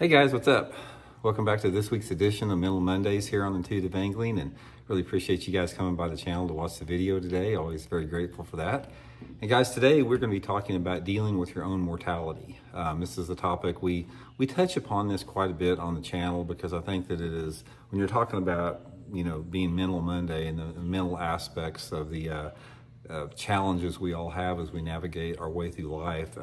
Hey guys, what's up? Welcome back to this week's edition of Mental Mondays here on Intuitive Angling, and really appreciate you guys coming by the channel to watch the video today. Always very grateful for that. And guys, today we're going to be talking about dealing with your own mortality. This is a topic we touch upon this quite a bit on the channel because I think that it is, when you're talking about, being Mental Monday and the mental aspects of the challenges we all have as we navigate our way through life.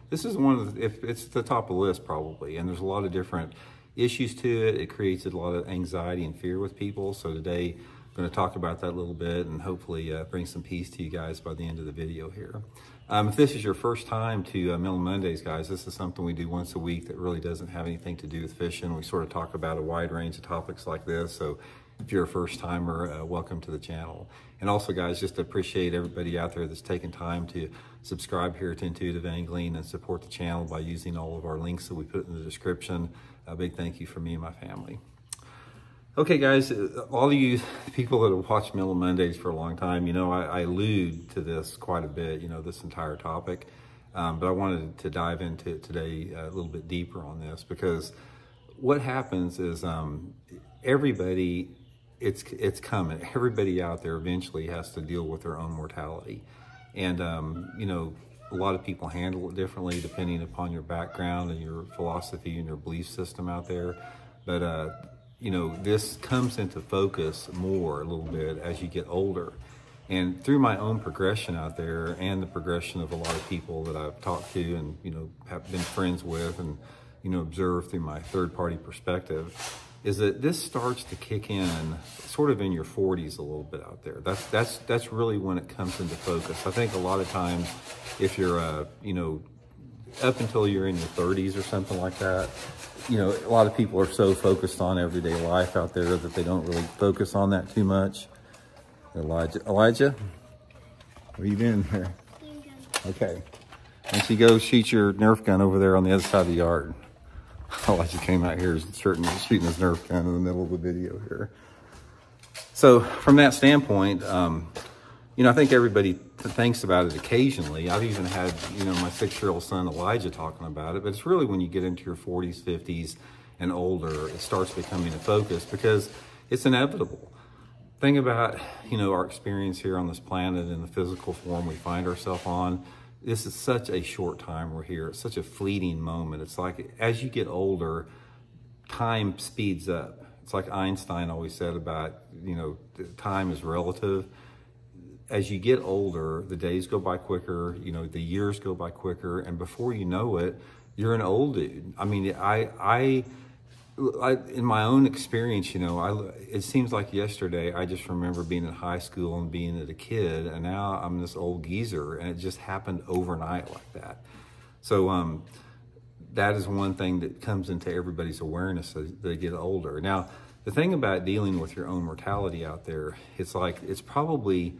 This is one of the, if it's the top of the list probably, and there's a lot of different issues to it. It creates a lot of anxiety and fear with people. So today I'm going to talk about that a little bit and hopefully bring some peace to you guys by the end of the video here. If this is your first time to Mental Mondays, guys, this is something we do once a week that really doesn't have anything to do with fishing. We sort of talk about a wide range of topics like this. So if you're a first timer, welcome to the channel. And also, guys, just appreciate everybody out there that's taking time to subscribe here to Intuitive Angling and support the channel by using all of our links that we put in the description. A big thank you from me and my family. Okay, guys, all of you people that have watched Mental Mondays for a long time, I allude to this quite a bit, this entire topic. But I wanted to dive into it today a little bit deeper on this because what happens is everybody, it's coming. Everybody out there eventually has to deal with their own mortality. And, a lot of people handle it differently depending upon your background and your philosophy and your belief system out there. But, this comes into focus more a little bit as you get older. And through my own progression out there and the progression of a lot of people that I've talked to and, have been friends with and, observed through my third-party perspective, is that this starts to kick in sort of in your 40s a little bit out there. That's really when it comes into focus. I think a lot of times if you're, up until you're in your 30s or something like that, a lot of people are so focused on everyday life out there that they don't really focus on that too much. Elijah, what are you doing here? Okay. Why don't you go shoot your Nerf gun over there on the other side of the yard? Elijah came out here shooting his Nerf gun in the middle of the video here. So from that standpoint, I think everybody thinks about it occasionally. I've even had, my 6-year-old son Elijah talking about it, but it's really when you get into your 40s, 50s, and older, it starts becoming a focus because it's inevitable. Think about, our experience here on this planet in the physical form we find ourselves on. This is such a short time we're here. It's such a fleeting moment. It's like as you get older, time speeds up. It's like Einstein always said about, time is relative. As you get older, the days go by quicker, the years go by quicker, and before you know it, you're an old dude. I mean, I in my own experience, it seems like yesterday, I just remember being in high school and being a kid, and now I'm this old geezer, and it just happened overnight like that. So that is one thing that comes into everybody's awareness as they get older. Now, the thing about dealing with your own mortality out there, it's probably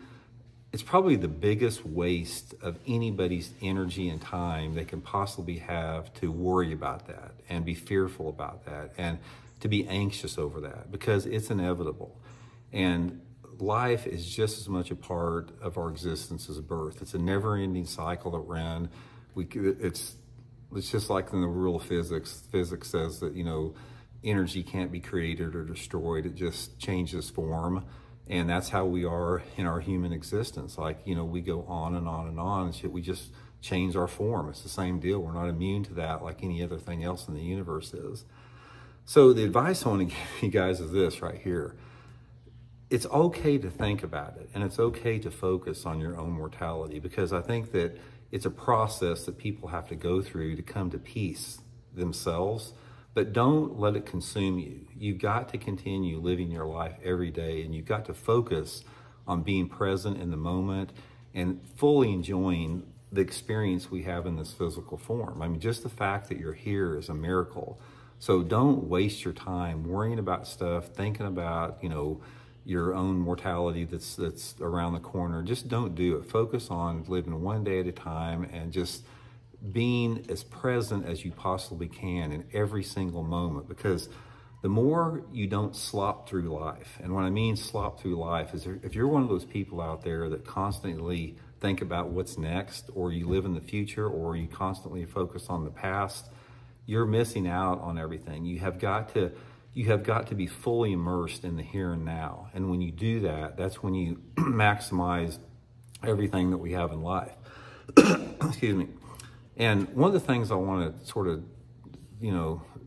the biggest waste of anybody's energy and time they can possibly have to worry about that and be fearful about that and to be anxious over that because it's inevitable. And life is just as much a part of our existence as birth. It's a never-ending cycle that we're in. It's just like in the rule of physics. Physics says that, energy can't be created or destroyed. It just changes form. And that's how we are in our human existence. Like, we go on and on and on. And we just change our form. It's the same deal. We're not immune to that like any other thing else in the universe is. So the advice I want to give you guys is this right here. It's okay to think about it. And it's okay to focus on your own mortality because I think that it's a process that people have to go through to come to peace themselves. But don't let it consume you. You've got to continue living your life every day, and you've got to focus on being present in the moment and fully enjoying the experience we have in this physical form. I mean, just the fact that you're here is a miracle. So don't waste your time worrying about stuff, thinking about, your own mortality that's around the corner. Just don't do it. Focus on living one day at a time and just being as present as you possibly can in every single moment, because the more you don't slop through life, and what I mean slop through life is if you're one of those people out there that constantly think about what's next, or you live in the future, or you constantly focus on the past, you're missing out on everything. You have got to be fully immersed in the here and now. And when you do that, that's when you maximize everything that we have in life. Excuse me. And one of the things I want to sort of,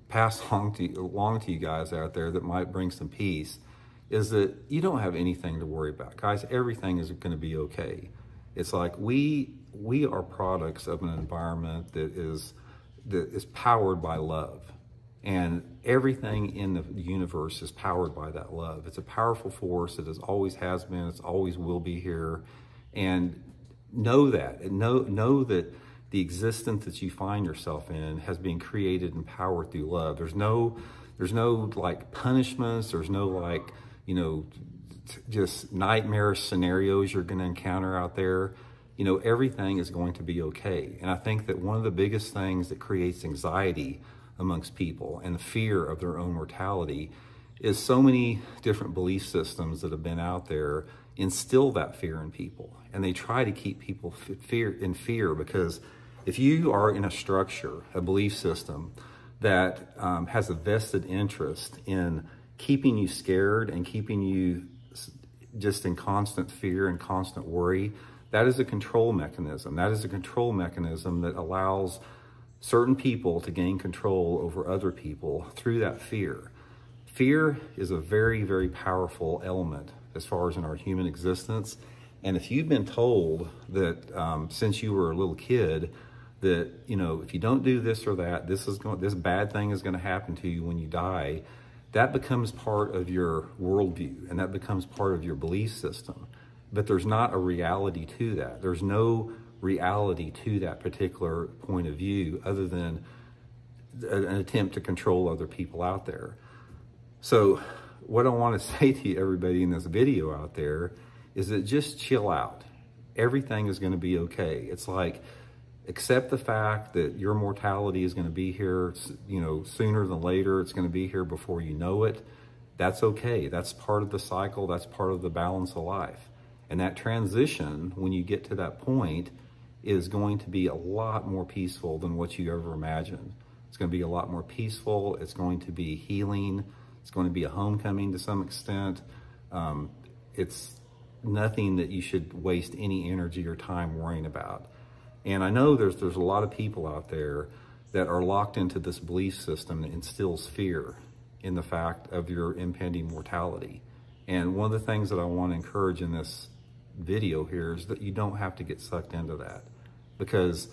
pass along to you guys out there that might bring some peace is that you don't have anything to worry about. Guys, everything is going to be okay. It's like we are products of an environment that is powered by love. And everything in the universe is powered by that love. It's a powerful force. It always has been. It always will be here. And know that. And know that the existence that you find yourself in has been created and powered through love. There's no like punishments. There's no like, just nightmarish scenarios you're going to encounter out there. Everything is going to be okay. And I think that one of the biggest things that creates anxiety amongst people and the fear of their own mortality is so many different belief systems that have been out there instill that fear in people. And they try to keep people in fear because if you are in a structure, a belief system that has a vested interest in keeping you scared and keeping you just in constant fear and constant worry, that is a control mechanism. That is a control mechanism that allows certain people to gain control over other people through that fear. Fear is a very, very powerful element as far as in our human existence. And if you've been told that since you were a little kid that, if you don't do this or that, this bad thing is going to happen to you when you die, that becomes part of your worldview and that becomes part of your belief system. But there's not a reality to that. There's no reality to that particular point of view other than an attempt to control other people out there. So what I want to say to everybody in this video out there is that just chill out. Everything is going to be okay. It's like, accept the fact that your mortality is going to be here, sooner than later. It's going to be here before you know it. That's okay. That's part of the cycle. That's part of the balance of life. And that transition, when you get to that point, is going to be a lot more peaceful than what you ever imagined. It's going to be a lot more peaceful. It's going to be healing. It's going to be a homecoming to some extent. It's nothing that you should waste any energy or time worrying about. And I know there's a lot of people out there that are locked into this belief system that instills fear in the fact of your impending mortality. And one of the things that I want to encourage in this video here is that you don't have to get sucked into that. Because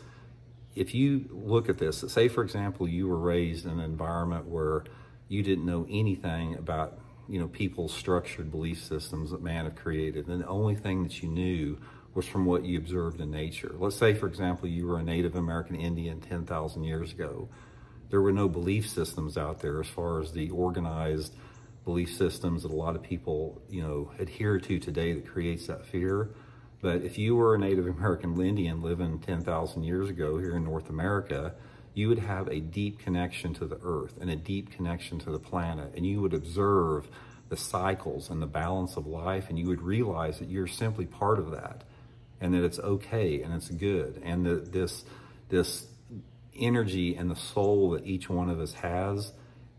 if you look at this, say for example, you were raised in an environment where you didn't know anything about, people's structured belief systems that man have created. And the only thing that you knew was from what you observed in nature. Let's say, for example, you were a Native American Indian 10,000 years ago. There were no belief systems out there as far as the organized belief systems that a lot of people, adhere to today that creates that fear. But if you were a Native American Indian living 10,000 years ago here in North America, you would have a deep connection to the earth and a deep connection to the planet. And you would observe the cycles and the balance of life, and you would realize that you're simply part of that. And that it's okay and it's good, and that this energy and the soul that each one of us has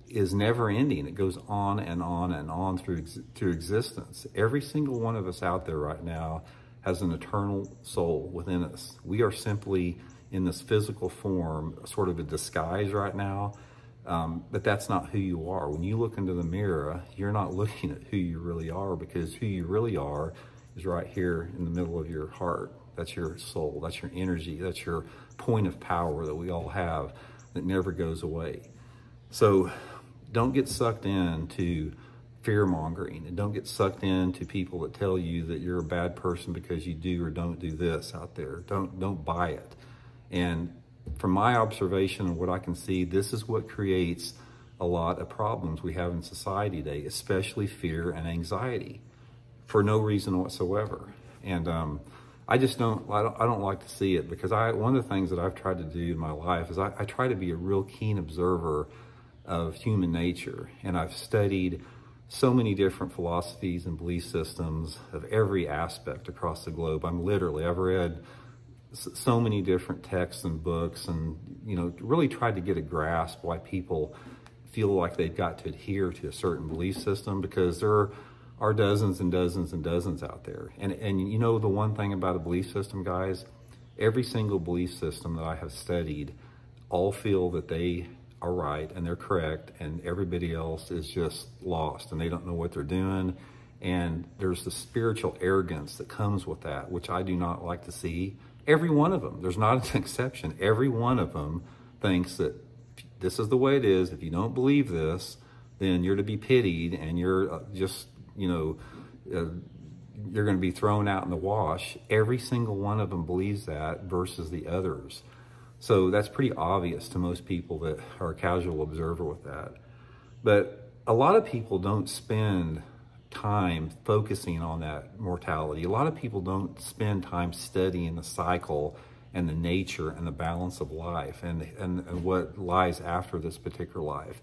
is never ending. It goes on and on and on through existence. Every single one of us out there right now has an eternal soul within us. We are simply in this physical form, sort of a disguise right now, but that's not who you are. When you look into the mirror, you're not looking at who you really are, because who you really are is right here in the middle of your heart. That's your soul, that's your energy, that's your point of power that we all have that never goes away. So don't get sucked into fear-mongering, and don't get sucked into people that tell you that you're a bad person because you do or don't do this out there. Don't buy it. And from my observation and what I can see, this is what creates a lot of problems we have in society today, especially fear and anxiety, for no reason whatsoever. And I don't like to see it, because one of the things that I've tried to do in my life is I try to be a real keen observer of human nature. And I've studied so many different philosophies and belief systems of every aspect across the globe. I've read so many different texts and books, and really tried to get a grasp why people feel like they've got to adhere to a certain belief system, because there are dozens and dozens and dozens out there. And the one thing about a belief system, guys, every single belief system that I have studied all feel that they are right and they're correct, and everybody else is just lost and they don't know what they're doing. And there's the spiritual arrogance that comes with that, which I do not like to see. Every one of them, there's not an exception. Every one of them thinks that this is the way it is. If you don't believe this, then you're to be pitied, and you're you're going to be thrown out in the wash. Every single one of them believes that versus the others. So that's pretty obvious to most people that are a casual observer with that. But a lot of people don't spend time focusing on that mortality. A lot of people don't spend time studying the cycle and the nature and the balance of life and what lies after this particular life.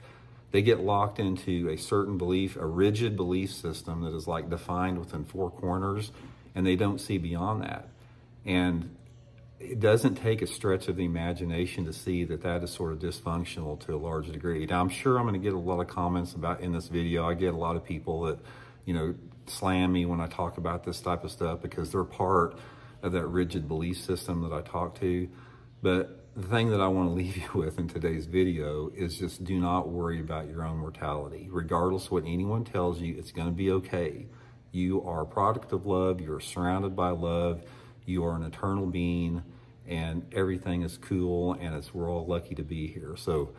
They get locked into a certain belief, a rigid belief system that is like defined within four corners, and they don't see beyond that. And it doesn't take a stretch of the imagination to see that that is sort of dysfunctional to a large degree. Now, I'm sure I'm going to get a lot of comments about in this video. I get a lot of people that, slam me when I talk about this type of stuff because they're part of that rigid belief system that I talk to. But the thing that I want to leave you with in today's video is just do not worry about your own mortality. Regardless of what anyone tells you, it's going to be okay. You are a product of love. You're surrounded by love. You are an eternal being, and everything is cool, and we're all lucky to be here. So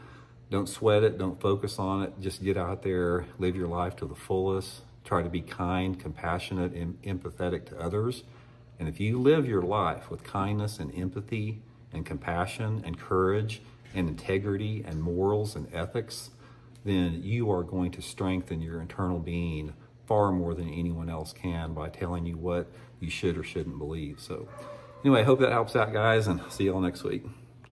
don't sweat it. Don't focus on it. Just get out there, live your life to the fullest. Try to be kind, compassionate, and empathetic to others. And if you live your life with kindness and empathy and compassion and courage and integrity and morals and ethics, then you are going to strengthen your internal being far more than anyone else can by telling you what you should or shouldn't believe. So anyway, I hope that helps out, guys, and see y'all next week.